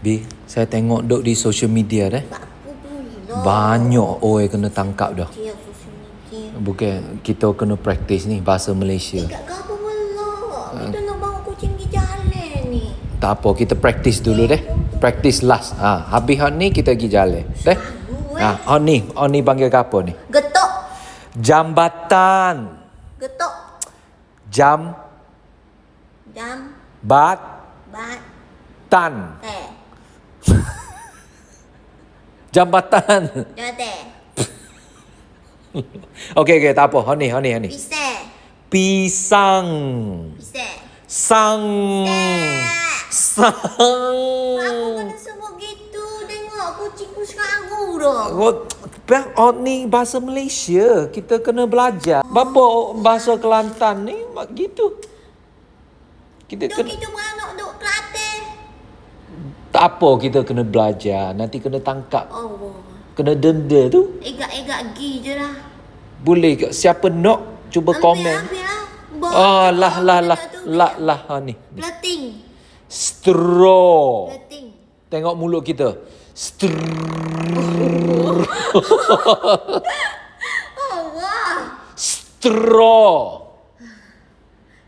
Bi, saya tengok duk di social media dah. Tak apa pula. Banyak orang kena tangkap dah. Dia social media. Bukan kita kena praktis ni bahasa Malaysia. Kat apa pula? Kita nak bawa kucing pergi jalan ni. Tak apa, kita praktis dulu deh. Praktis last. Habis hot ni kita pergi jalan. Deh. On ni panggil ke apa ni? Getok. Jambatan. Getok. Jam Jam. bat Bat. tan. Teh. Jambatan. Jangan teh. Okey, tak apa. Hot ni. Pisang. Pisang. Pisang. Sang. Sang. Aku kena sebut gitu. Tengok kucingku sekarang dah. Oh ni bahasa Malaysia. Kita kena belajar. Bapa bahasa Kelantan ni gitu. Kita Duk kita beranak duk Kelantan. tak apa, kita kena belajar. Nanti kena tangkap. Allah. Kena denda tu. Egak-egak gi je lah. Boleh ke? Siapa nak cuba komen? Ambil lah. Lah ni. Plating. Straw. Plating. Tengok mulut kita. Allah. Straw.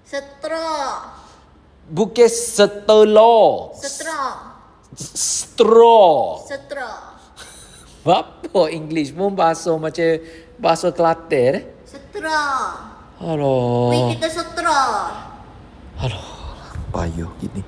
Straw. Bukan setelur. Straw. Straw. Straw. Apa English pun bahasa macam bahasa Kelantan. Straw. Aduh. Weh kita straw. Aduh. Payuh gini.